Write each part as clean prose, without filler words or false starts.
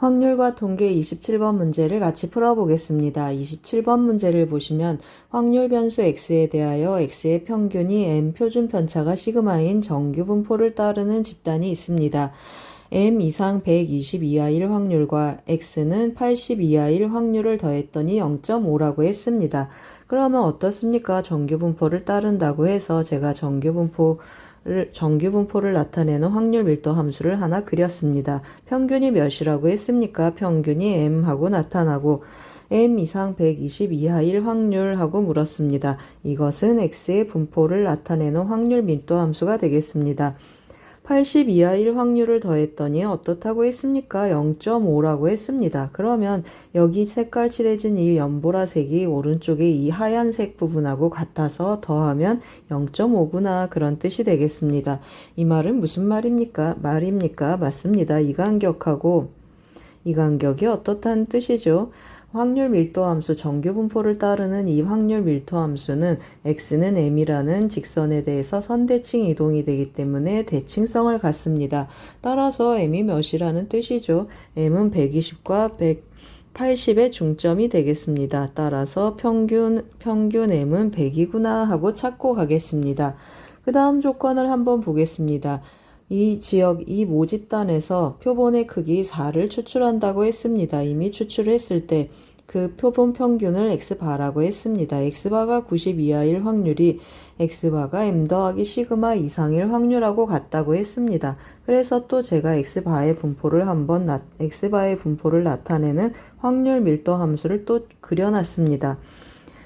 확률과 통계 27번 문제를 같이 풀어보겠습니다. 27번 문제를 보시면 확률 변수 x에 대하여 x의 평균이 m 표준 편차가 시그마인 정규 분포를 따르는 집단이 있습니다. m 이상 120 이하일 확률과 x는 80 이하일 확률을 더했더니 0.5라고 했습니다. 그러면 어떻습니까? 정규 분포를 따른다고 해서 제가 정규 분포를 나타내는 확률 밀도 함수를 하나 그렸습니다. 평균이 몇이라고 했습니까? 평균이 m하고 나타나고 m 이상 120 이하일 확률하고 물었습니다. 이것은 x의 분포를 나타내는 확률 밀도 함수가 되겠습니다. 80 이하일 확률을 더했더니 어떻다고 했습니까? 0.5라고 했습니다. 그러면 여기 색깔 칠해진 이 연보라색이 오른쪽에 이 하얀색 부분하고 같아서 더하면 0.5구나 그런 뜻이 되겠습니다. 이 말은 무슨 말입니까? 맞습니다. 이 간격하고 이 간격이 어떻다는 뜻이죠? 확률 밀도 함수 정규 분포를 따르는 이 확률 밀도 함수는 x는 m이라는 직선에 대해서 선대칭 이동이 되기 때문에 대칭성을 갖습니다. 따라서 m이 몇이라는 뜻이죠. m은 120과 180의 중점이 되겠습니다. 따라서 평균 m은 100이구나 하고 찾고 가겠습니다. 그 다음 조건을 한번 보겠습니다. 이 지역, 이 모집단에서 표본의 크기 4를 추출한다고 했습니다. 이미 추출했을 때 그 표본 평균을 x바라고 했습니다. x바가 90 이하일 확률이 x바가 m 더하기 시그마 이상일 확률하고 같다고 했습니다. 그래서 또 제가 x바의 분포를 나타내는 확률 밀도 함수를 또 그려놨습니다.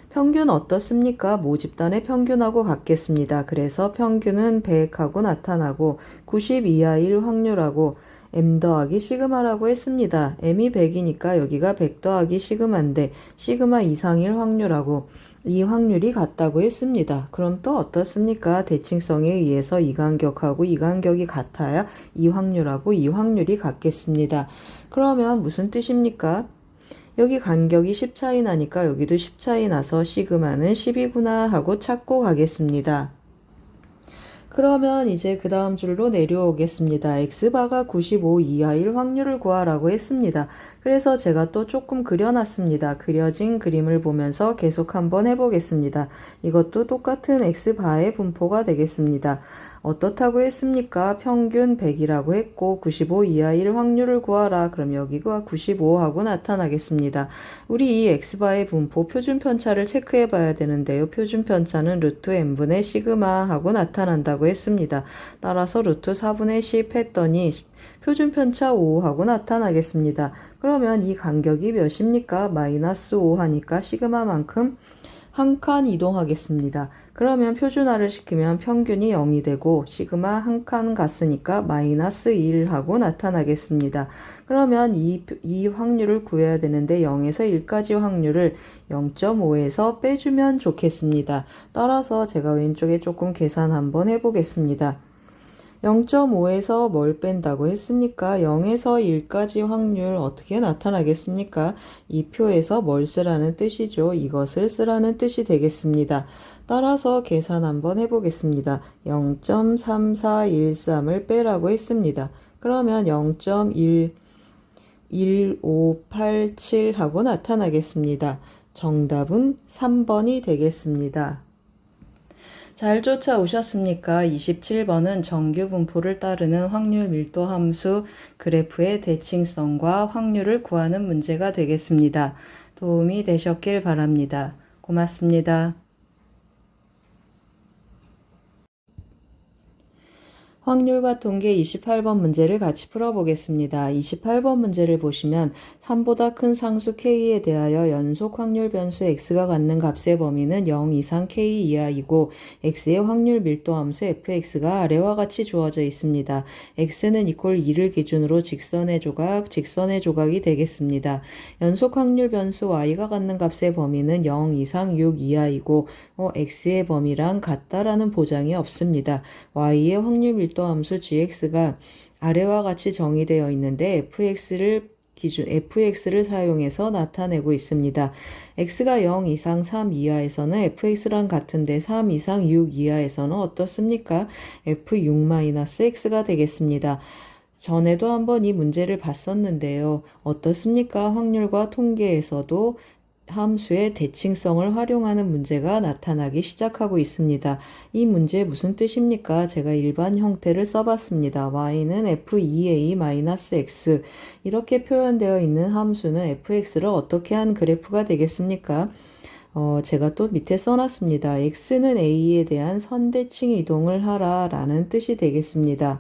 평균 어떻습니까? 모집단의 평균하고 같겠습니다. 그래서 평균은 100하고 나타나고 90 이하일 확률하고 m 더하기 시그마라고 했습니다. m이 100이니까 여기가 100 더하기 시그마인데 시그마 이상일 확률하고 이 확률이 같다고 했습니다. 그럼 또 어떻습니까? 대칭성에 의해서 이 간격하고 이 간격이 같아야 이 확률하고 이 확률이 같겠습니다. 그러면 무슨 뜻입니까? 여기 간격이 10 차이 나니까 여기도 10 차이 나서 시그마는 10이구나 하고 찾고 가겠습니다. 그러면 이제 그 다음 줄로 내려오겠습니다. x바가 95 이하일 확률을 구하라고 했습니다. 그래서 제가 또 조금 그려놨습니다. 그려진 그림을 보면서 계속 한번 해보겠습니다. 이것도 똑같은 x바의 분포가 되겠습니다. 어떻다고 했습니까? 평균 100이라고 했고 95 이하일 확률을 구하라. 그럼 여기가 95하고 나타나겠습니다. 우리 이 x바의 분포 표준 편차를 체크해 봐야 되는데요. 표준 편차는 루트 n분의 시그마 하고 나타난다고 했습니다. 따라서 루트 4분의 10 했더니 표준 편차 5하고 나타나겠습니다. 그러면 이 간격이 몇입니까? 마이너스 5 하니까 시그마만큼 한 칸 이동하겠습니다. 그러면 표준화를 시키면 평균이 0이 되고 시그마 한 칸 갔으니까 마이너스 1 하고 나타나겠습니다. 그러면 이 확률을 구해야 되는데 0에서 1까지 확률을 0.5에서 빼주면 좋겠습니다. 따라서 제가 왼쪽에 조금 계산 한번 해보겠습니다. 0.5에서 뭘 뺀다고 했습니까? 0에서 1까지 확률 어떻게 나타나겠습니까? 이 표에서 뭘 쓰라는 뜻이죠. 이것을 쓰라는 뜻이 되겠습니다. 따라서 계산 한번 해보겠습니다. 0.3413을 빼라고 했습니다. 그러면 0.11587 하고 나타나겠습니다. 정답은 3번이 되겠습니다. 잘 쫓아오셨습니까? 27번은 정규 분포를 따르는 확률 밀도 함수 그래프의 대칭성과 확률을 구하는 문제가 되겠습니다. 도움이 되셨길 바랍니다. 고맙습니다. 확률과 통계 28번 문제를 같이 풀어보겠습니다. 28번 문제를 보시면 3보다 큰 상수 k에 대하여 연속 확률 변수 x가 갖는 값의 범위는 0 이상 k 이하이고 x의 확률 밀도 함수 fx가 아래와 같이 주어져 있습니다. x는 이퀄 2를 기준으로 직선의 조각이 되겠습니다. 연속 확률 변수 y가 갖는 값의 범위는 0 이상 6 이하이고 x의 범위랑 같다라는 보장이 없습니다. y의 확률 밀도 함수 gx가 아래와 같이 정의되어 있는데 fx를 사용해서 나타내고 있습니다. x가 0 이상 3 이하에서는 fx랑 같은데 3 이상 6 이하에서는 어떻습니까? f6-x가 되겠습니다. 전에도 한번 이 문제를 봤었는데요. 어떻습니까? 확률과 통계에서도 함수의 대칭성을 활용하는 문제가 나타나기 시작하고 있습니다. 이 문제 무슨 뜻입니까? 제가 일반 형태를 써봤습니다. y는 f2a-x 이렇게 표현되어 있는 함수는 fx를 어떻게 한 그래프가 되겠습니까? 제가 또 밑에 써놨습니다. x는 a에 대한 선대칭 이동을 하라 라는 뜻이 되겠습니다.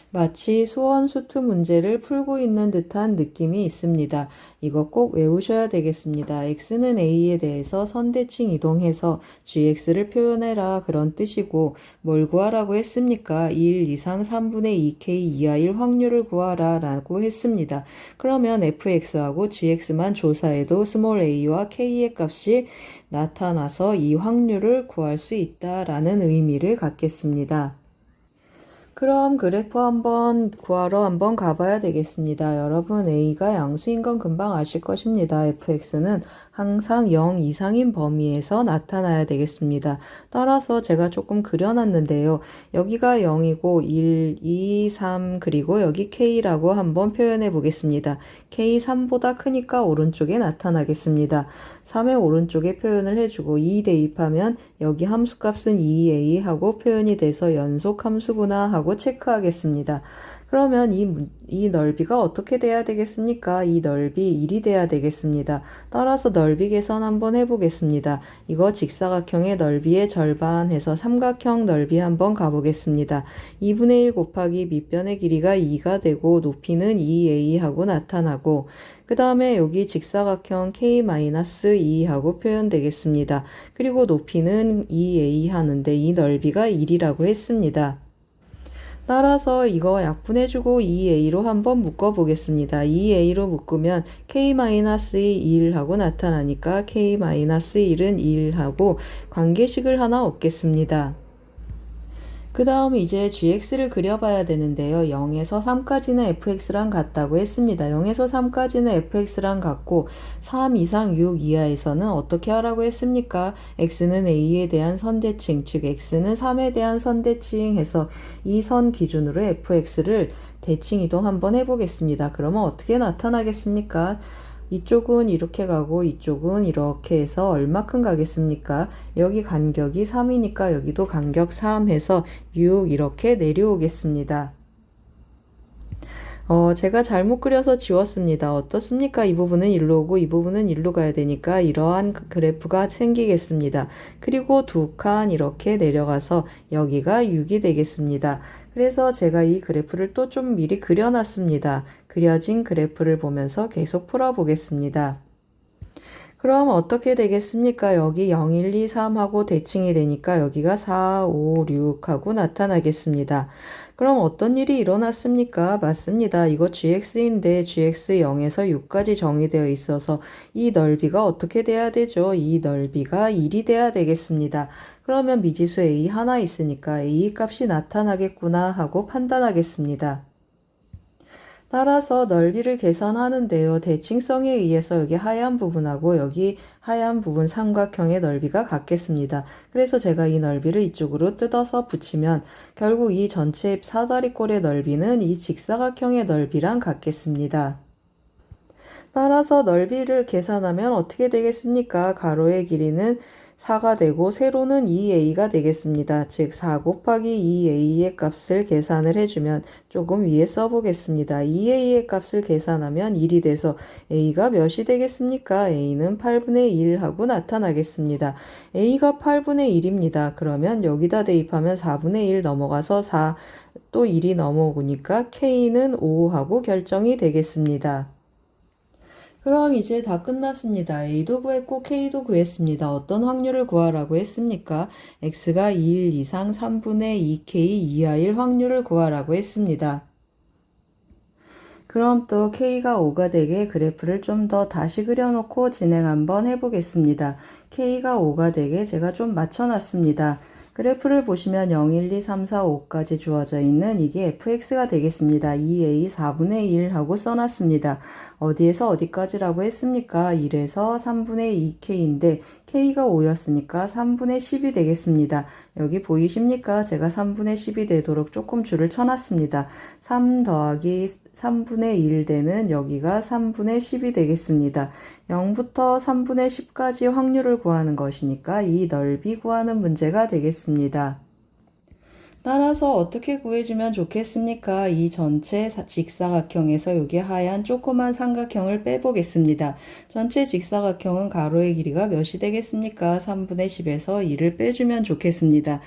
마치 수원수투 문제를 풀고 있는 듯한 느낌이 있습니다. 이거 꼭 외우셔야 되겠습니다. x는 a에 대해서 선대칭 이동해서 gx를 표현해라 그런 뜻이고 뭘 구하라고 했습니까? 1 이상 3분의 2k 이하일 확률을 구하라 라고 했습니다. 그러면 fx하고 gx만 조사해도 스몰 a와 k의 값이 나타나서 이 확률을 구할 수 있다라는 의미를 갖겠습니다. 그럼 그래프 한번 구하러 한번 가봐야 되겠습니다. 여러분 A가 양수인 건 금방 아실 것입니다. fx는 항상 0 이상인 범위에서 나타나야 되겠습니다. 따라서 제가 조금 그려놨는데요. 여기가 0이고 1, 2, 3 그리고 여기 k라고 한번 표현해 보겠습니다. k 3보다 크니까 오른쪽에 나타나겠습니다. 3의 오른쪽에 표현을 해주고 2 대입하면 여기 함수값은 2a 하고 표현이 돼서 연속 함수구나 하고 체크하겠습니다. 그러면 이 넓이가 어떻게 돼야 되겠습니까? 이 넓이 1이 돼야 되겠습니다. 따라서 넓이 계산 한번 해보겠습니다. 이거 직사각형의 넓이의 절반 해서 삼각형 넓이 한번 가보겠습니다. 2분의 1 곱하기 밑변의 길이가 2가 되고 높이는 2a 하고 나타나고 그 다음에 여기 직사각형 k-2 하고 표현되겠습니다. 그리고 높이는 2a 하는데 이 넓이가 1이라고 했습니다. 따라서 이거 약분해주고 2a로 한번 묶어보겠습니다. 2a로 묶으면 k-1 하고 나타나니까 k-1은 1 하고 관계식을 하나 얻겠습니다. 그 다음 이제 gx를 그려봐야 되는데요. 0에서 3까지는 fx랑 같다고 했습니다. 0에서 3까지는 fx랑 같고 3 이상 6 이하에서는 어떻게 하라고 했습니까? x는 a에 대한 선대칭, 즉 x는 3에 대한 선대칭 해서 이 선 기준으로 fx를 대칭 이동 한번 해보겠습니다. 그러면 어떻게 나타나겠습니까? 이쪽은 이렇게 가고 이쪽은 이렇게 해서 얼마큼 가겠습니까? 여기 간격이 3이니까 여기도 간격 3 해서 6 이렇게 내려오겠습니다. 제가 잘못 그려서 지웠습니다. 어떻습니까? 이 부분은 일로 오고 이 부분은 일로 가야 되니까 이러한 그래프가 생기겠습니다. 그리고 두 칸 이렇게 내려가서 여기가 6이 되겠습니다. 그래서 제가 이 그래프를 또 좀 미리 그려놨습니다. 그려진 그래프를 보면서 계속 풀어보겠습니다. 그럼 어떻게 되겠습니까? 여기 0, 1, 2, 3 하고 대칭이 되니까 여기가 4, 5, 6 하고 나타나겠습니다. 그럼 어떤 일이 일어났습니까? 맞습니다. 이거 gx인데 gx 0에서 6까지 정의되어 있어서 이 넓이가 어떻게 돼야 되죠? 이 넓이가 1이 돼야 되겠습니다. 그러면 미지수 a 하나 있으니까 a 값이 나타나겠구나 하고 판단하겠습니다. 따라서 넓이를 계산하는데요. 대칭성에 의해서 여기 하얀 부분하고 여기 하얀 부분 삼각형의 넓이가 같겠습니다. 그래서 제가 이 넓이를 이쪽으로 뜯어서 붙이면 결국 이 전체 사다리꼴의 넓이는 이 직사각형의 넓이랑 같겠습니다. 따라서 넓이를 계산하면 어떻게 되겠습니까? 가로의 길이는 4가 되고 세로는 2a가 되겠습니다. 즉 4 곱하기 2a의 값을 계산을 해주면 조금 위에 써보겠습니다. 2a의 값을 계산하면 1이 돼서 a가 몇이 되겠습니까? a는 8분의 1 하고 나타나겠습니다. a가 8분의 1입니다. 그러면 여기다 대입하면 4분의 1 넘어가서 4 또 1이 넘어오니까 k는 5 하고 결정이 되겠습니다. 그럼 이제 다 끝났습니다. A도 구했고 K도 구했습니다. 어떤 확률을 구하라고 했습니까? X가 2일 이상 3분의 2K 이하일 확률을 구하라고 했습니다. 그럼 또 K가 5가 되게 그래프를 좀 더 다시 그려놓고 진행 한번 해보겠습니다. K가 5가 되게 제가 좀 맞춰놨습니다. 그래프를 보시면 0, 1, 2, 3, 4, 5까지 주어져 있는 이게 fx가 되겠습니다. 2a 4분의 1 하고 써놨습니다. 어디에서 어디까지라고 했습니까? 1에서 3분의 2k인데 K가 5였으니까 3분의 10이 되겠습니다. 여기 보이십니까? 제가 3분의 10이 되도록 조금 줄을 쳐놨습니다. 3 더하기 3분의 1 되는 여기가 3분의 10이 되겠습니다. 0부터 3분의 10까지 확률을 구하는 것이니까 이 넓이 구하는 문제가 되겠습니다. 따라서 어떻게 구해주면 좋겠습니까? 이 전체 직사각형에서 여기 하얀 조그만 삼각형을 빼보겠습니다. 전체 직사각형은 가로의 길이가 몇이 되겠습니까? 3분의 10에서 1을 빼주면 좋겠습니다.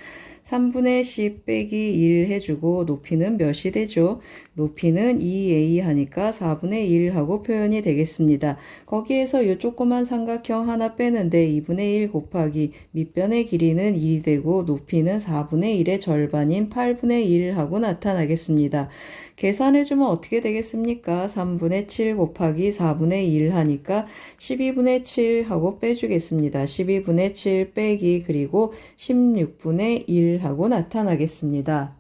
3분의 10 빼기 1 해주고 높이는 몇이 되죠? 높이는 2a 하니까 4분의 1 하고 표현이 되겠습니다. 거기에서 이 조그만 삼각형 하나 빼는데 2분의 1 곱하기 밑변의 길이는 2 되고 높이는 4분의 1의 절반인 8분의 1 하고 나타나겠습니다. 계산해주면 어떻게 되겠습니까? 3분의 7 곱하기 4분의 1 하니까 12분의 7 하고 빼주겠습니다. 12분의 7 빼기 그리고 16분의 1 하고 나타나겠습니다.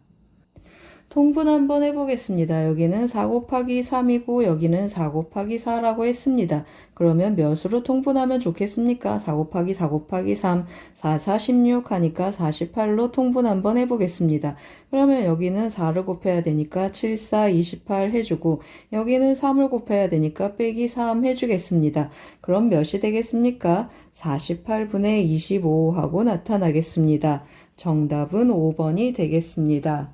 통분 한번 해보겠습니다. 여기는 4 곱하기 3이고 여기는 4 곱하기 4라고 했습니다. 그러면 몇으로 통분하면 좋겠습니까? 4 곱하기 4 곱하기 3, 4, 4, 16 하니까 48로 통분 한번 해보겠습니다. 그러면 여기는 4를 곱해야 되니까 7, 4, 28 해주고 여기는 3을 곱해야 되니까 빼기 3 해주겠습니다. 그럼 몇이 되겠습니까? 48분의 25 하고 나타나겠습니다. 정답은 5번이 되겠습니다.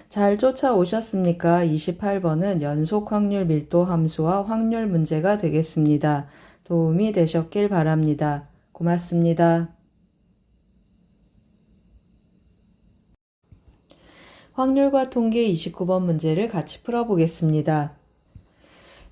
잘 쫓아오셨습니까? 28번은 연속 확률 밀도 함수와 확률 문제가 되겠습니다. 도움이 되셨길 바랍니다. 고맙습니다. 확률과 통계 29번 문제를 같이 풀어보겠습니다.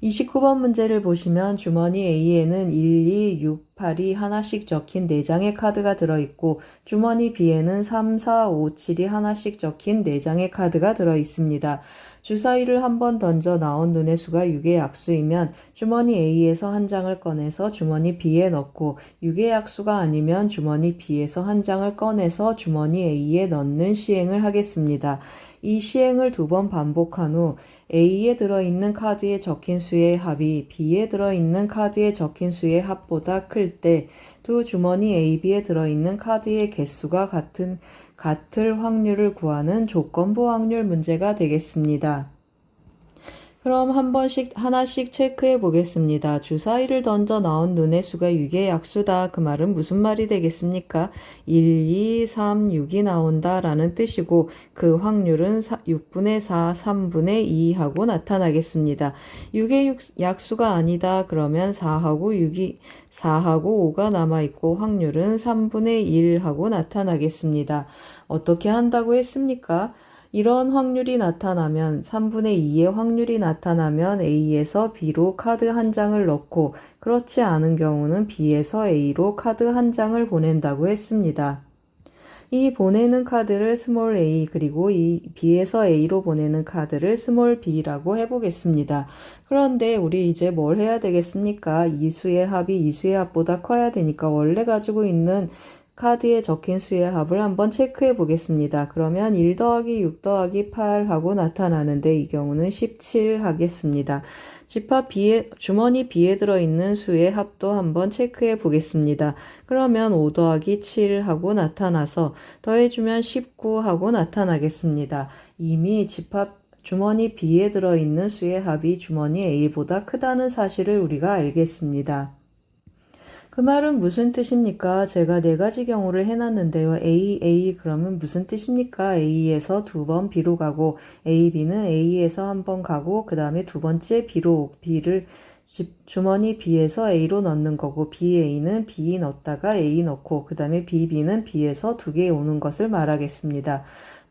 29번 문제를 보시면 주머니 A에는 1, 2, 6, 8이 하나씩 적힌 4장의 카드가 들어있고 주머니 B에는 3, 4, 5, 7이 하나씩 적힌 4장의 카드가 들어있습니다. 주사위를 한번 던져 나온 눈의 수가 6의 약수이면 주머니 A에서 한 장을 꺼내서 주머니 B에 넣고 6의 약수가 아니면 주머니 B에서 한 장을 꺼내서 주머니 A에 넣는 시행을 하겠습니다. 이 시행을 2번 반복한 후 A에 들어있는 카드에 적힌 수의 합이 B에 들어있는 카드에 적힌 수의 합보다 클 때 두 주머니 A, B에 들어있는 카드의 개수가 같을 확률을 구하는 조건부 확률 문제가 되겠습니다. 그럼 하나씩 체크해 보겠습니다. 주사위를 던져 나온 눈의 수가 6의 약수다. 그 말은 무슨 말이 되겠습니까? 1, 2, 3, 6이 나온다 라는 뜻이고 그 확률은 6분의 4, 3분의 2 하고 나타나겠습니다. 6의 약수가 아니다. 그러면 4하고 5가 남아있고 확률은 3분의 1 하고 나타나겠습니다. 어떻게 한다고 했습니까? 이런 확률이 나타나면 3분의 2의 확률이 나타나면 A에서 B로 카드 한 장을 넣고 그렇지 않은 경우는 B에서 A로 카드 한 장을 보낸다고 했습니다. 이 보내는 카드를 스몰 a 그리고 이 B에서 A로 보내는 카드를 스몰 b라고 해보겠습니다. 그런데 우리 이제 뭘 해야 되겠습니까? 이 수의 합이 이 수의 합보다 커야 되니까 원래 가지고 있는 카드에 적힌 수의 합을 한번 체크해 보겠습니다. 그러면 1 더하기 6 더하기 8 하고 나타나는데 이 경우는 17 하겠습니다. 주머니 B에 들어있는 수의 합도 한번 체크해 보겠습니다. 그러면 5 더하기 7 하고 나타나서 더해주면 19 하고 나타나겠습니다. 이미 주머니 B에 들어있는 수의 합이 주머니 A보다 크다는 사실을 우리가 알겠습니다. 그 말은 무슨 뜻입니까? 제가 4가지 경우를 해놨는데요. A 그러면 무슨 뜻입니까? A에서 2번 B로 가고 B는 A에서 한 번 가고 그 다음에 2번째 B를 주머니 B에서 A로 넣는 거고 A는 B 넣었다가 A 넣고 그 다음에 B는 B에서 2개 오는 것을 말하겠습니다.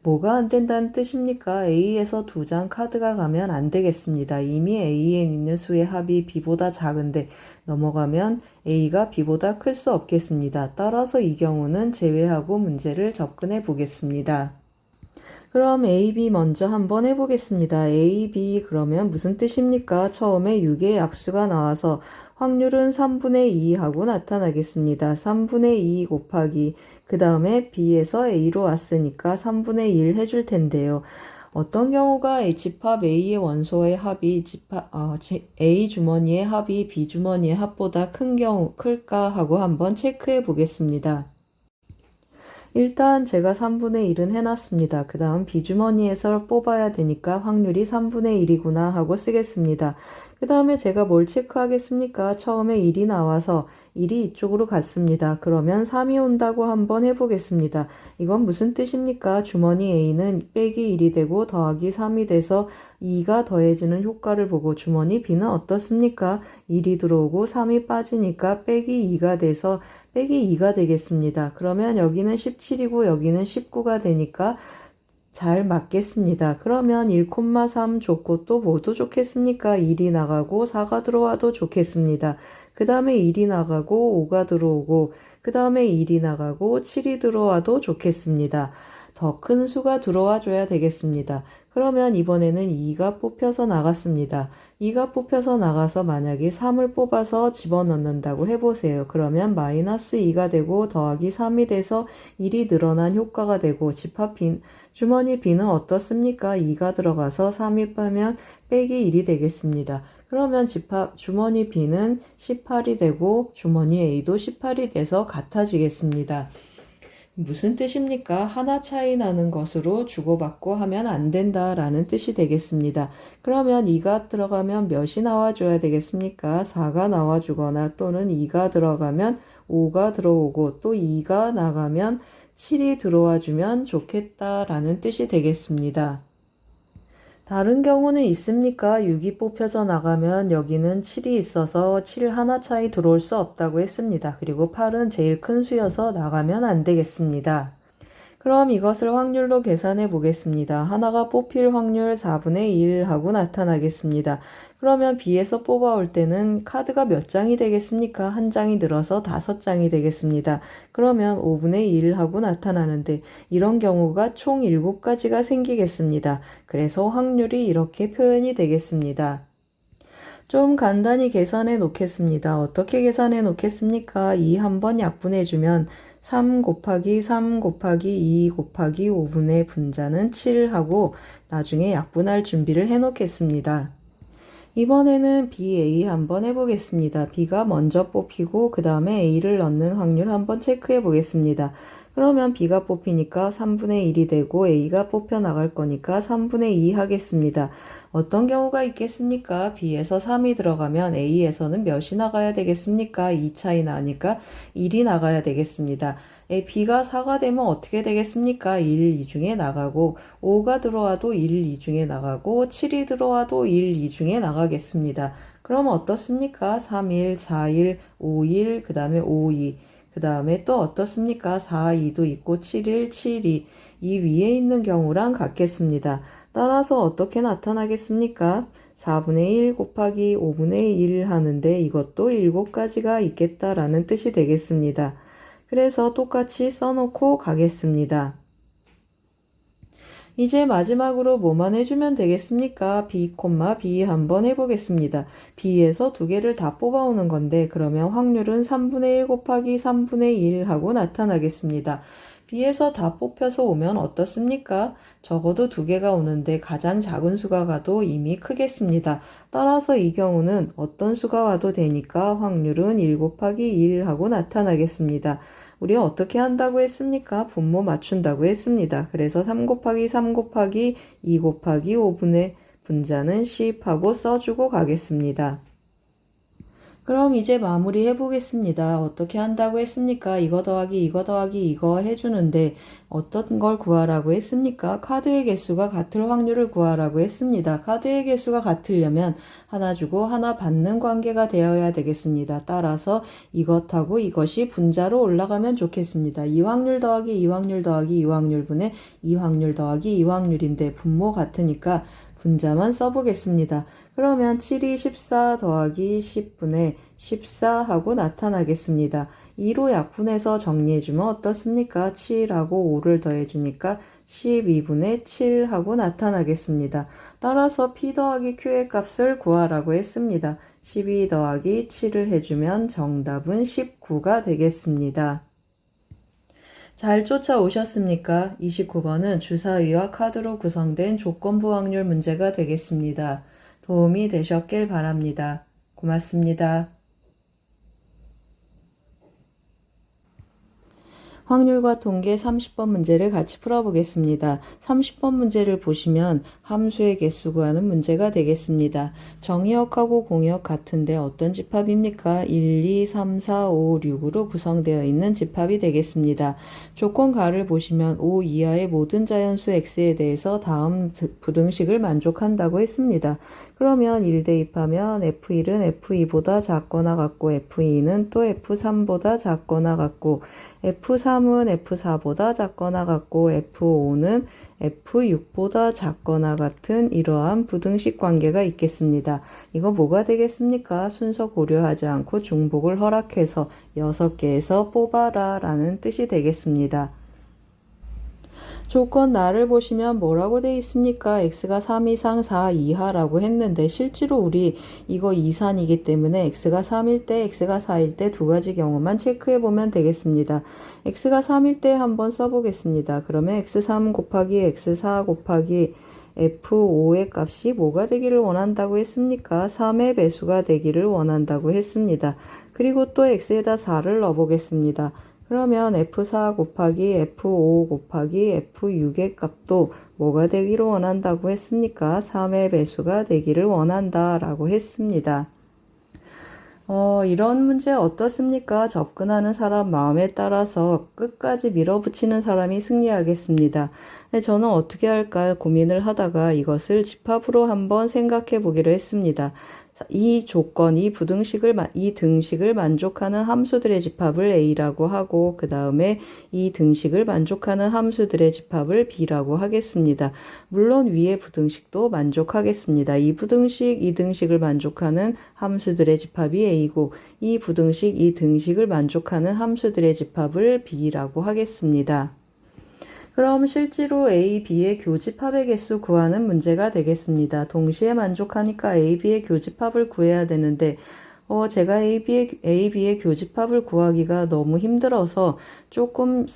뭐가 안 된다는 뜻입니까? A에서 2장 카드가 가면 안 되겠습니다. 이미 A에 있는 수의 합이 B보다 작은데 넘어가면 A가 B보다 클 수 없겠습니다. 따라서 이 경우는 제외하고 문제를 접근해 보겠습니다. 그럼 A, B 먼저 한번 해보겠습니다. A, B 그러면 무슨 뜻입니까? 처음에 6의 약수가 나와서 확률은 3분의 2 하고 나타나겠습니다. 3분의 2 곱하기 그 다음에 B에서 A로 왔으니까 3분의 1 해줄 텐데요. 어떤 경우가 H팝 A의 원소의 합이 A 주머니의 합이 B 주머니의 합보다 클까 하고 한번 체크해 보겠습니다. 일단 제가 3분의 1은 해놨습니다. 그 다음 B주머니에서 뽑아야 되니까 확률이 3분의 1이구나 하고 쓰겠습니다. 그 다음에 제가 뭘 체크하겠습니까? 처음에 1이 나와서 1이 이쪽으로 갔습니다. 그러면 3이 온다고 한번 해보겠습니다. 이건 무슨 뜻입니까? 주머니 A는 빼기 1이 되고 더하기 3이 돼서 2가 더해지는 효과를 보고 주머니 B는 어떻습니까? 1이 들어오고 3이 빠지니까 빼기 2가 돼서 빼기 2가 되겠습니다. 그러면 여기는 17이고 여기는 19가 되니까 잘 맞겠습니다. 그러면 1,3 좋고 또 뭐도 좋겠습니까? 1이 나가고 4가 들어와도 좋겠습니다. 그 다음에 1이 나가고 5가 들어오고 그 다음에 1이 나가고 7이 들어와도 좋겠습니다. 더 큰 수가 들어와 줘야 되겠습니다. 그러면 이번에는 2가 뽑혀서 나갔습니다. 2가 뽑혀서 나가서 만약에 3을 뽑아서 집어넣는다고 해보세요. 그러면 마이너스 2가 되고 더하기 3이 돼서 1이 늘어난 효과가 되고 집합 주머니 B는 어떻습니까? 2가 들어가서 3이 빼면 빼기 1이 되겠습니다. 그러면 주머니 B는 18이 되고 주머니 A도 18이 돼서 같아지겠습니다. 무슨 뜻입니까? 하나 차이 나는 것으로 주고받고 하면 안 된다라는 뜻이 되겠습니다. 그러면 2가 들어가면 몇이 나와줘야 되겠습니까? 4가 나와주거나 또는 2가 들어가면 5가 들어오고 또 2가 나가면 7이 들어와주면 좋겠다라는 뜻이 되겠습니다. 다른 경우는 있습니까? 6이 뽑혀서 나가면 여기는 7이 있어서 7 하나 차이 들어올 수 없다고 했습니다. 그리고 8은 제일 큰 수여서 나가면 안 되겠습니다. 그럼 이것을 확률로 계산해 보겠습니다. 하나가 뽑힐 확률 4분의 1 하고 나타나겠습니다. 그러면 B에서 뽑아올 때는 카드가 몇 장이 되겠습니까? 한 장이 늘어서 5장이 되겠습니다. 그러면 5분의 1 하고 나타나는데 이런 경우가 총 7가지가 생기겠습니다. 그래서 확률이 이렇게 표현이 되겠습니다. 좀 간단히 계산해 놓겠습니다. 어떻게 계산해 놓겠습니까? 2 한번 약분해주면 3 곱하기 3 곱하기 2 곱하기 5분의 분자는 7 하고 나중에 약분할 준비를 해 놓겠습니다. 이번에는 BA 한번 해보겠습니다. B가 먼저 뽑히고 그 다음에 A를 넣는 확률 한번 체크해 보겠습니다. 그러면 B가 뽑히니까 3분의 1이 되고 A가 뽑혀 나갈 거니까 3분의 2 하겠습니다. 어떤 경우가 있겠습니까? B에서 3이 들어가면 A에서는 몇이 나가야 되겠습니까? 2 차이 나니까 1이 나가야 되겠습니다. B가 4가 되면 어떻게 되겠습니까? 1, 2 중에 나가고 5가 들어와도 1, 2 중에 나가고 7이 들어와도 1, 2 중에 나가겠습니다. 그럼 어떻습니까? 3, 1, 4, 1, 5, 1, 그 다음에 5, 2. 그 다음에 또 어떻습니까? 4, 2도 있고 7, 1, 7, 2. 이 위에 있는 경우랑 같겠습니다. 따라서 어떻게 나타나겠습니까? 4분의 1 곱하기 5분의 1 하는데 이것도 7가지가 있겠다라는 뜻이 되겠습니다. 그래서 똑같이 써놓고 가겠습니다. 이제 마지막으로 뭐만 해주면 되겠습니까? B, B 한번 해보겠습니다. B에서 두 개를 다 뽑아오는 건데 그러면 확률은 3분의 1 곱하기 3분의 1 하고 나타나겠습니다. B에서 다 뽑혀서 오면 어떻습니까? 적어도 두 개가 오는데 가장 작은 수가 가도 이미 크겠습니다. 따라서 이 경우는 어떤 수가 와도 되니까 확률은 1 곱하기 1 하고 나타나겠습니다. 우리 어떻게 한다고 했습니까? 분모 맞춘다고 했습니다. 그래서 3 곱하기 3 곱하기 2 곱하기 5분의 분자는 10 하고 써주고 가겠습니다. 그럼 이제 마무리 해보겠습니다. 어떻게 한다고 했습니까? 이거 더하기 이거 더하기 이거 해주는데 어떤 걸 구하라고 했습니까? 카드의 개수가 같을 확률을 구하라고 했습니다. 카드의 개수가 같으려면 하나 주고 하나 받는 관계가 되어야 되겠습니다. 따라서 이것하고 이것이 분자로 올라가면 좋겠습니다. 이 확률 더하기 이 확률 더하기 이 확률분의 이 확률 더하기 이 확률인데 분모 같으니까 분자만 써보겠습니다. 그러면 7이 14 더하기 10분의 14 하고 나타나겠습니다. 2로 약분해서 정리해주면 어떻습니까? 7하고 5를 더해주니까 12분의 7 하고 나타나겠습니다. 따라서 P 더하기 Q의 값을 구하라고 했습니다. 12 더하기 7을 해주면 정답은 19가 되겠습니다. 잘 쫓아오셨습니까? 29번은 주사위와 카드로 구성된 조건부 확률 문제가 되겠습니다. 도움이 되셨길 바랍니다. 고맙습니다. 확률과 통계 30번 문제를 같이 풀어보겠습니다. 30번 문제를 보시면 함수의 개수 구하는 문제가 되겠습니다. 정의역하고 공역 같은데 어떤 집합입니까? 1, 2, 3, 4, 5, 6으로 구성되어 있는 집합이 되겠습니다. 조건가를 보시면 5 이하의 모든 자연수 x에 대해서 다음 부등식을 만족한다고 했습니다. 그러면 1 대입하면 f1은 f2보다 작거나 같고 f2는 또 f3보다 작거나 같고 f3은 f4보다 작거나 같고 f5는 f6보다 작거나 같은 이러한 부등식 관계가 있겠습니다. 이거 뭐가 되겠습니까? 순서 고려하지 않고 중복을 허락해서 6개에서 뽑아라 라는 뜻이 되겠습니다. 조건 나를 보시면 뭐라고 되어 있습니까? x가 3 이상 4 이하라고 했는데 실제로 우리 이거 이산이기 때문에 x가 3일 때, x가 4일 때 두 가지 경우만 체크해 보면 되겠습니다. x가 3일 때 한번 써보겠습니다. 그러면 x3 곱하기 x4 곱하기 f5의 값이 뭐가 되기를 원한다고 했습니까? 3의 배수가 되기를 원한다고 했습니다. 그리고 또 x에다 4를 넣어보겠습니다. 그러면 f4 곱하기 f5 곱하기 f6의 값도 뭐가 되기를 원한다고 했습니까? 3의 배수가 되기를 원한다 라고 했습니다. 이런 문제 어떻습니까? 접근하는 사람 마음에 따라서 끝까지 밀어붙이는 사람이 승리하겠습니다. 저는 어떻게 할까 고민을 하다가 이것을 집합으로 한번 생각해 보기로 했습니다. 이 조건, 이 등식을 만족하는 함수들의 집합을 A라고 하고 그 다음에 이 등식을 만족하는 함수들의 집합을 B라고 하겠습니다. 물론 위의 부등식도 만족하겠습니다. 이 등식을 만족하는 함수들의 집합이 A고 이 등식을 만족하는 함수들의 집합을 B라고 하겠습니다. 그럼 실제로 A, B의 교집합의 개수 구하는 문제가 되겠습니다. 동시에 만족하니까 A, B의 교집합을 구해야 되는데 제가 A, B의 교집합을 구하기가 너무 힘들어서 조금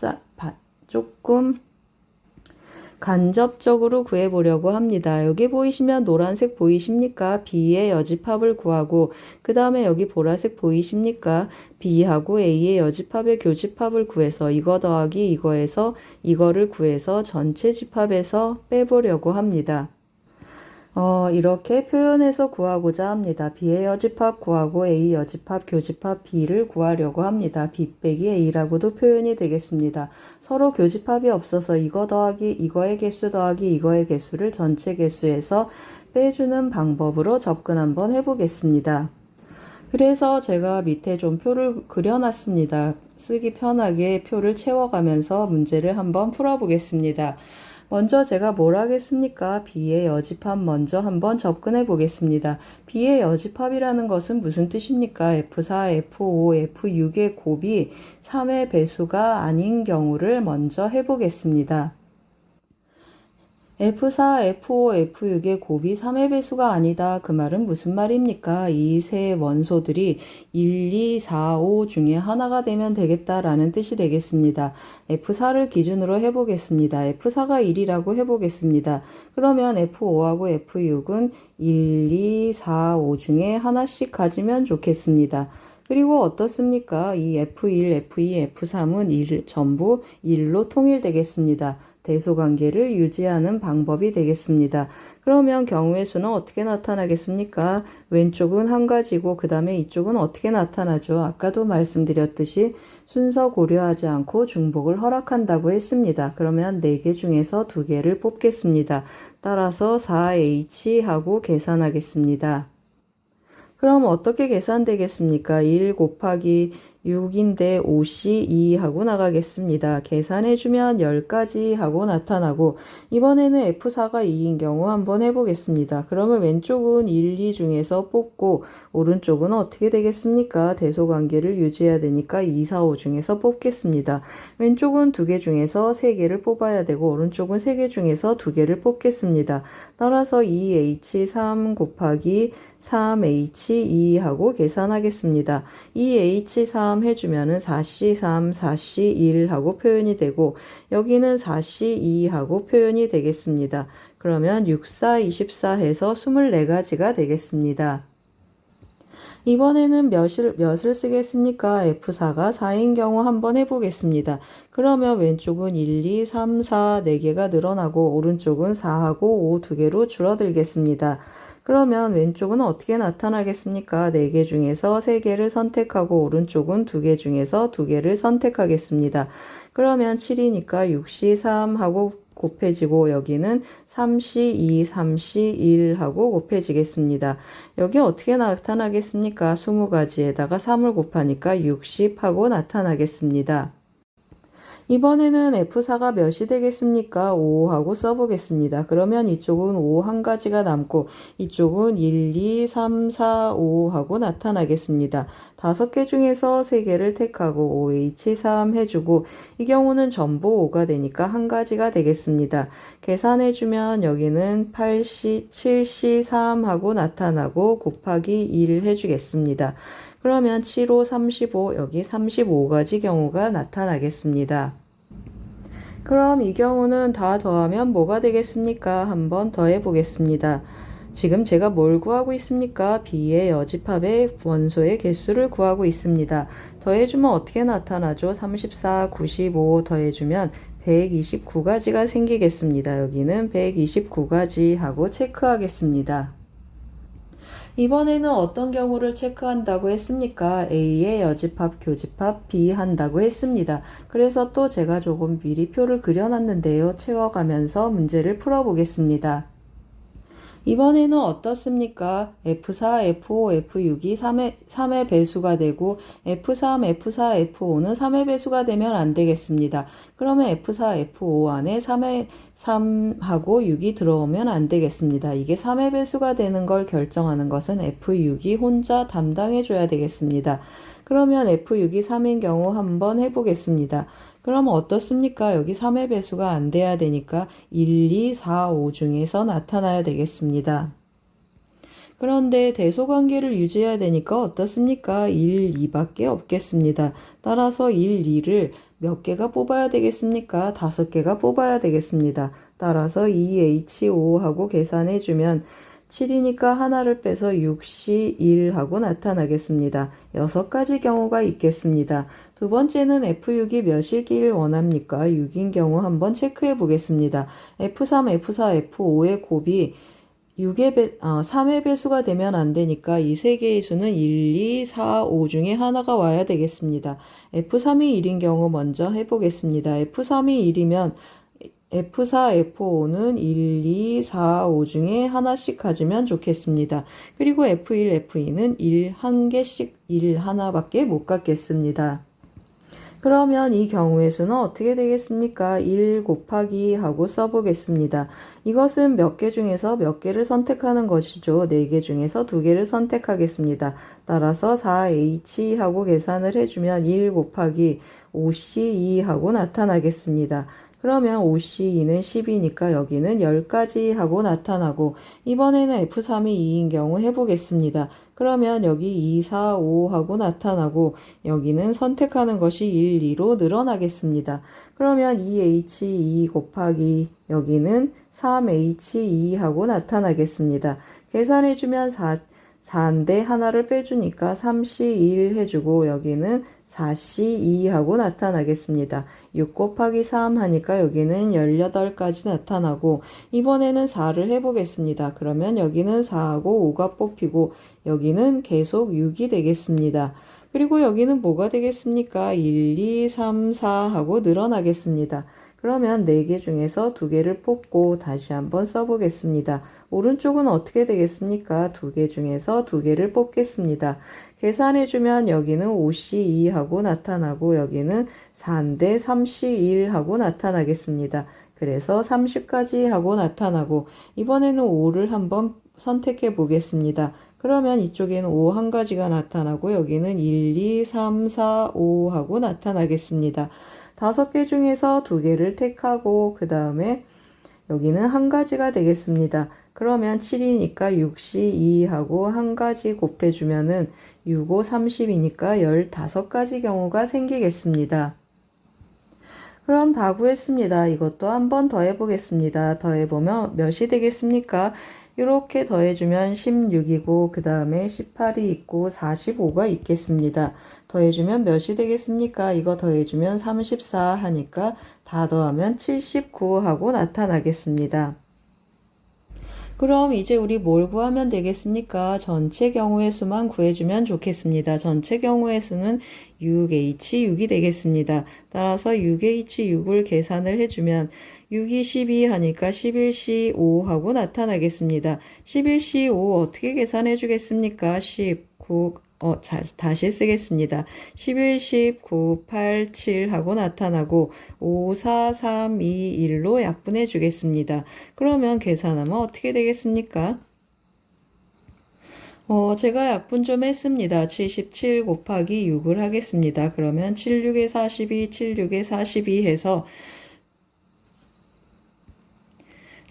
간접적으로 구해보려고 합니다. 여기 보이시면 노란색 보이십니까? B의 여집합을 구하고 그 다음에 여기 보라색 보이십니까? B하고 A의 여집합의 교집합을 구해서 이거 더하기 이거에서 이거를 구해서 전체 집합에서 빼보려고 합니다. 이렇게 표현해서 구하고자 합니다. B의 여집합 구하고 A 여집합 교집합 B를 구하려고 합니다. B 빼기 A라고도 표현이 되겠습니다. 서로 교집합이 없어서 이거 더하기 이거의 개수 더하기 이거의 개수를 전체 개수에서 빼주는 방법으로 접근 한번 해보겠습니다. 그래서 제가 밑에 좀 표를 그려놨습니다. 쓰기 편하게 표를 채워가면서 문제를 한번 풀어보겠습니다. 먼저 제가 뭘 하겠습니까? B의 여집합 먼저 한번 접근해 보겠습니다. B의 여집합이라는 것은 무슨 뜻입니까? F4, F5, F6의 곱이 3의 배수가 아닌 경우를 먼저 해보겠습니다. F4, F5, F6의 곱이 3의 배수가 아니다. 그 말은 무슨 말입니까? 이 세 원소들이 1, 2, 4, 5 중에 하나가 되면 되겠다라는 뜻이 되겠습니다. F4를 기준으로 해보겠습니다. F4가 1이라고 해보겠습니다. 그러면 F5하고 F6은 1, 2, 4, 5 중에 하나씩 가지면 좋겠습니다. 그리고 어떻습니까? 이 F1, F2, F3은 전부 1로 통일되겠습니다. 대소관계를 유지하는 방법이 되겠습니다. 그러면 경우의 수는 어떻게 나타나겠습니까? 왼쪽은 한 가지고 그 다음에 이쪽은 어떻게 나타나죠? 아까도 말씀드렸듯이 순서 고려하지 않고 중복을 허락한다고 했습니다. 그러면 4개 중에서 2개를 뽑겠습니다. 따라서 4H 하고 계산하겠습니다. 그럼 어떻게 계산되겠습니까? 1 곱하기 6인데 5C 2 하고 나가겠습니다. 계산해주면 10까지 하고 나타나고 이번에는 F4가 2인 경우 한번 해보겠습니다. 그러면 왼쪽은 1, 2 중에서 뽑고 오른쪽은 어떻게 되겠습니까? 대소관계를 유지해야 되니까 2, 4, 5 중에서 뽑겠습니다. 왼쪽은 2개 중에서 3개를 뽑아야 되고 오른쪽은 3개 중에서 2개를 뽑겠습니다. 따라서 2H 3 곱하기 3H2 하고 계산하겠습니다. 2H3 해주면은 4C3, 4C1 하고 표현이 되고 여기는 4C2 하고 표현이 되겠습니다. 그러면 6, 4, 24 해서 24가지가 되겠습니다. 이번에는 몇을 쓰겠습니까? F4가 4인 경우 한번 해보겠습니다. 그러면 왼쪽은 1, 2, 3, 4, 4개가 늘어나고 오른쪽은 4하고 5, 2개로 줄어들겠습니다. 그러면 왼쪽은 어떻게 나타나겠습니까? 4개 중에서 3개를 선택하고 오른쪽은 2개 중에서 2개를 선택하겠습니다. 그러면 7이니까 6C 3 하고 곱해지고 여기는 3C2, 3C1 하고 곱해지겠습니다. 여기 어떻게 나타나겠습니까? 20가지에다가 3을 곱하니까 60 하고 나타나겠습니다. 이번에는 F4가 몇이 되겠습니까? 5 하고 써보겠습니다. 그러면 이쪽은 5 한 가지가 남고 이쪽은 1, 2, 3, 4, 5 하고 나타나겠습니다. 5개 중에서 3개를 택하고 OH3 해주고 이 경우는 전부 5가 되니까 한 가지가 되겠습니다. 계산해주면 여기는 8C, 7C3 하고 나타나고 곱하기 1 해주겠습니다. 그러면 7, 5, 35, 여기 35가지 경우가 나타나겠습니다. 그럼 이 경우는 다 더하면 뭐가 되겠습니까? 한번 더해 보겠습니다. 지금 제가 뭘 구하고 있습니까? B의 여집합의 원소의 개수를 구하고 있습니다. 더해주면 어떻게 나타나죠? 34, 95 더해주면 129가지가 생기겠습니다. 여기는 129가지 하고 체크하겠습니다. 이번에는 어떤 경우를 체크한다고 했습니까? A의 여집합, 교집합, B 한다고 했습니다. 그래서 또 제가 조금 미리 표를 그려놨는데요. 채워가면서 문제를 풀어보겠습니다. 이번에는 어떻습니까? F4, F5, F6이 3의 배수가 되고 F3, F4, F5는 3의 배수가 되면 안 되겠습니다. 그러면 F4, F5 안에 3하고 6이 들어오면 안 되겠습니다. 이게 3의 배수가 되는 걸 결정하는 것은 F6이 혼자 담당해 줘야 되겠습니다. 그러면 F6이 3인 경우 한번 해보겠습니다. 그럼 어떻습니까? 여기 3의 배수가 안 돼야 되니까 1, 2, 4, 5 중에서 나타나야 되겠습니다. 그런데 대소관계를 유지해야 되니까 어떻습니까? 1, 2밖에 없겠습니다. 따라서 1, 2를 몇 개가 뽑아야 되겠습니까? 5개가 뽑아야 되겠습니다. 따라서 2H5 하고 계산해주면 7이니까 하나를 빼서 6C1 하고 나타나겠습니다. 6가지 경우가 있겠습니다. 두 번째는 F6이 몇이길 원합니까? 6인 경우 한번 체크해 보겠습니다. F3, F4, F5의 곱이 3의 배수가 되면 안 되니까 이 세 개의 수는 1, 2, 4, 5 중에 하나가 와야 되겠습니다. F3이 1인 경우 먼저 해보겠습니다. F3이 1이면 F4, F5는 1, 2, 4, 5 중에 하나씩 가지면 좋겠습니다. 그리고 F1, F2는 1, 한 개씩 1 하나밖에 못 갖겠습니다. 그러면 이 경우의 수는 어떻게 되겠습니까? 1 곱하기 하고 써보겠습니다. 이것은 몇 개 중에서 몇 개를 선택하는 것이죠. 4개 중에서 2개를 선택하겠습니다. 따라서 4H 하고 계산을 해주면 1 곱하기 5C2 하고 나타나겠습니다. 그러면 5C2는 10이니까 여기는 10가지 하고 나타나고 이번에는 F3이 2인 경우 해보겠습니다. 그러면 여기 2, 4, 5 하고 나타나고 여기는 선택하는 것이 1, 2로 늘어나겠습니다. 그러면 2H2 곱하기 여기는 3H2 하고 나타나겠습니다. 계산해주면 4인데 하나를 빼주니까 3C1 해주고 여기는 4C2 하고 나타나겠습니다. 6 곱하기 3 하니까 여기는 18가지 나타나고 이번에는 4를 해보겠습니다. 그러면 여기는 4하고 5가 뽑히고 여기는 계속 6이 되겠습니다. 그리고 여기는 뭐가 되겠습니까? 1, 2, 3, 4 하고 늘어나겠습니다. 그러면 4개 중에서 2개를 뽑고 다시 한번 써보겠습니다. 오른쪽은 어떻게 되겠습니까? 2개 중에서 2개를 뽑겠습니다. 계산해주면 여기는 5C2 하고 나타나고 여기는 4인데 3C1 하고 나타나겠습니다. 그래서 30까지 하고 나타나고 이번에는 5를 한번 선택해 보겠습니다. 그러면 이쪽에는 5 한 가지가 나타나고 여기는 1, 2, 3, 4, 5 하고 나타나겠습니다. 5개 중에서 2개를 택하고 그 다음에 여기는 한 가지가 되겠습니다. 그러면 7이니까 6시 2하고 한 가지 곱해주면은 6, 5, 30이니까 15가지 경우가 생기겠습니다. 그럼 다 구했습니다. 이것도 한 번 더 해보겠습니다. 더해보면 몇이 되겠습니까? 이렇게 더해주면 16이고 그 다음에 18이 있고 45가 있겠습니다. 더해주면 몇이 되겠습니까? 이거 더해주면 34 하니까 다 더하면 79 하고 나타나겠습니다. 그럼 이제 우리 뭘 구하면 되겠습니까? 전체 경우의 수만 구해주면 좋겠습니다. 전체 경우의 수는 6H6이 되겠습니다. 따라서 6H6을 계산을 해주면 6이 12 하니까 11C 5 하고 나타나겠습니다. 11C 5 어떻게 계산해 주겠습니까? 10, 9, 다시 쓰겠습니다. 11, 10, 9, 8, 7 하고 나타나고 5, 4, 3, 2, 1로 약분해 주겠습니다. 그러면 계산하면 어떻게 되겠습니까? 제가 약분 좀 했습니다. 77 곱하기 6을 하겠습니다. 그러면 76에 42, 76에 42 해서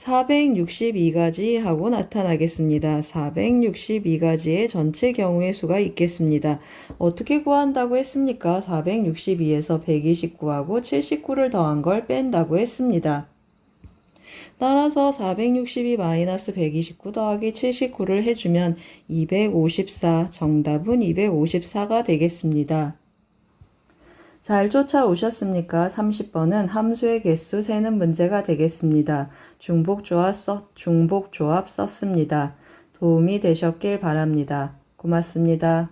462가지 하고 나타나겠습니다. 462가지의 전체 경우의 수가 있겠습니다. 어떻게 구한다고 했습니까? 462에서 129하고 79를 더한 걸 뺀다고 했습니다. 따라서 462 마이너스 129 더하기 79를 해주면 254, 정답은 254가 되겠습니다. 잘 쫓아오셨습니까? 30번은 함수의 개수 세는 문제가 되겠습니다. 중복조합 썼습니다. 도움이 되셨길 바랍니다. 고맙습니다.